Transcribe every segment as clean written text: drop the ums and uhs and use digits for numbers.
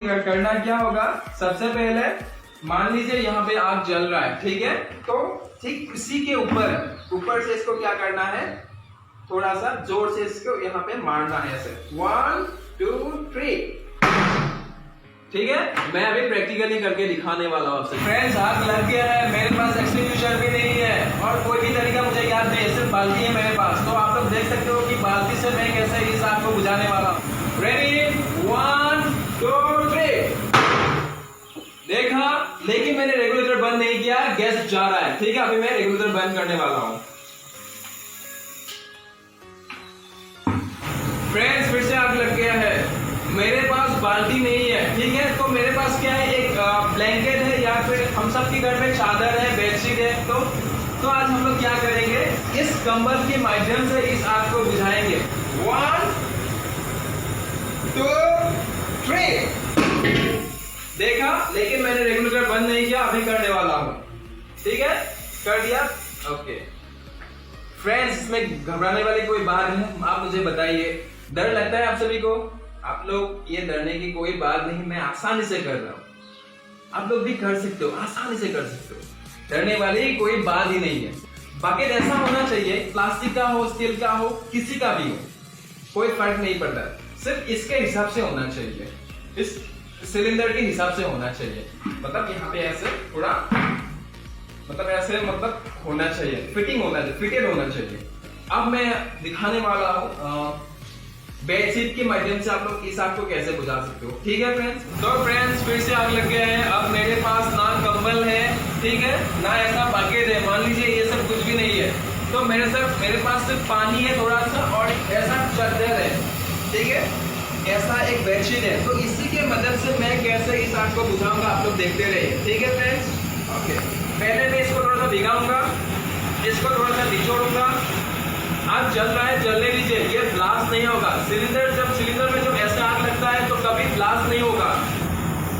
करना क्या होगा, सबसे पहले मान लीजिए यहाँ पे आग जल रहा है, ठीक है। तो ठीक इसी के ऊपर से इसको क्या करना है, थोड़ा सा जोर से इसको यहाँ पे मारना है ऐसे 1 2 3, ठीक है। मैं अभी प्रैक्टिकली करके दिखाने वाला हूँ आपसे। फ्रेंड्स, आग लग गया है, मेरे पास एक्सटिंग्विशर भी नहीं है और कोई भी तरीका मुझे याद नहीं है, सिर्फ बाल्टी है मेरे पास। तो आप लोग देख सकते हो कि बाल्टी से मैं कैसे इस आग को बुझाने वाला हूँ। रेडी 1 2 3, देखा, लेकिन मैंने रेगुलेटर बंद नहीं किया, गैस जा रहा है, ठीक है। अभी मैं रेगुलेटर बंद करने वाला हूं। फ्रेंड्स, फिर से आग लग गया है, मेरे पास बाल्टी नहीं है, ठीक है। तो मेरे पास क्या है, एक ब्लैंकेट है या फिर हम सब के घर में चादर है, बेडशीट है। तो आज हम लोग क्या करेंगे, इस कंबल के माध्यम से इस आग को बुझाएंगे। 1 2 3, देखा, लेकिन मैंने रेगुलेटर बंद नहीं किया, अभी करने वाला हूं, ठीक है। कर दिया, ओके। फ्रेंड्स, इसमें घबराने वाली कोई बात नहीं, आप मुझे बताइए, डर लगता है आप सभी को? आप लोग, ये डरने की कोई बात नहीं, मैं आसानी से कर रहा हूं, आप लोग भी कर सकते हो, आसानी से कर सकते हो, डरने वाली कोई बात ही नहीं है। बकेट ऐसा होना चाहिए, प्लास्टिक का हो, स्टील का हो, किसी का भी हो, कोई फर्क नहीं पड़ता, सिर्फ इसके हिसाब से होना चाहिए, इस सिलेंडर के हिसाब से होना चाहिए। मतलब यहाँ पे ऐसे थोड़ा, मतलब ऐसे, मतलब होना चाहिए, फिटिंग होना चाहिए, फिटेड होना चाहिए। अब मैं दिखाने वाला हूँ बेडशीट के माध्यम से आप लोग इस आग को कैसे बुझा सकते हो, ठीक है फ्रेंड्स। तो फ्रेंड्स, फिर से आग लग गया है। अब मेरे पास ना कंबल है, ठीक है, ना ऐसा बकेट है, मान लीजिए ये सब कुछ भी नहीं है। तो मेरे पास सिर्फ पानी है थोड़ा सा और ऐसा चादर है, ठीक है, ऐसा एक बेडशीट है। तो इसी के मदद से मैं कैसे इस आग को बुझाऊंगा, आप लोग देखते रहिए, ठीक है फ्रेंड्स। ओके, पहले मैं इसको थोड़ा सा भिगाऊंगा, इसको थोड़ा सा निचोड़ूंगा। आग जल रहा है, जलने दीजिए, ये ब्लास्ट नहीं होगा। सिलेंडर में जब ऐसा आग लगता है तो कभी ब्लास्ट नहीं होगा।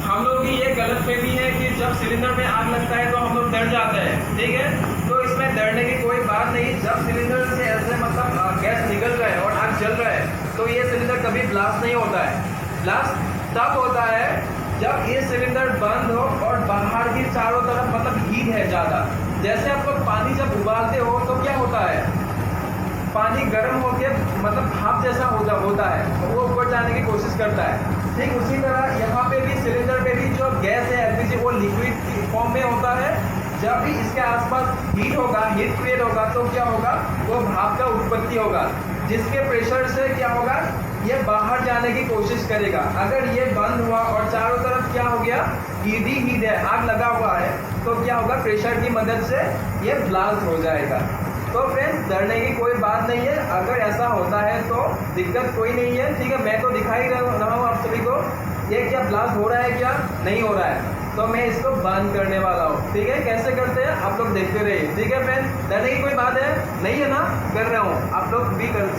हम लोग की ये गलतफहमी है कि जब सिलेंडर में आग लगता है तो हम लोग डर जाते हैं, ठीक है। तो इसमें डरने की कोई बात नहीं। जब सिलेंडर से ऐसे मतलब गैस निकल रहा है और आग जल रहा है तो ये सिलेंडर कभी ब्लास्ट नहीं होता है। ब्लास्ट तब होता है जब ये सिलेंडर बंद हो और बाहर की चारों तरफ मतलब हीट है ज्यादा। जैसे आप लोग पानी जब उबालते हो तो क्या होता है, पानी गर्म होके मतलब भाप जैसा होता है, वो ऊपर जाने की कोशिश करता है। ठीक उसी तरह यहाँ पे भी सिलेंडर पे भी जो गैस है एलपीजी, वो लिक्विड फॉर्म में होता है। जब भी इसके आसपास हीट होगा, हीट क्रिएट होगा, तो क्या होगा, वो भाप का उत्पत्ति होगा, जिसके प्रेशर से क्या होगा, ये बाहर जाने की कोशिश करेगा। अगर ये बंद हुआ और चारों तरफ क्या हो गया, हीट ही हीट है, आग लगा हुआ है, तो क्या होगा, प्रेशर की मदद से ये ब्लास्ट हो जाएगा। तो फ्रेंड्स, डरने की कोई बात नहीं है, अगर ऐसा होता है तो दिक्कत कोई नहीं है, ठीक है। मैं तो दिखा ही रहा हूँ आप सभी को, ये क्या ब्लास्ट हो रहा है, क्या नहीं हो रहा है। तो मैं इसको बंद करने वाला हूँ, ठीक है। कैसे करते हैं आप लोग देखते रहिए, ठीक है फ्रेंड्स। डरने की कोई बात है नहीं है ना, कर रहा हूँ, आप लोग भी कर सकते।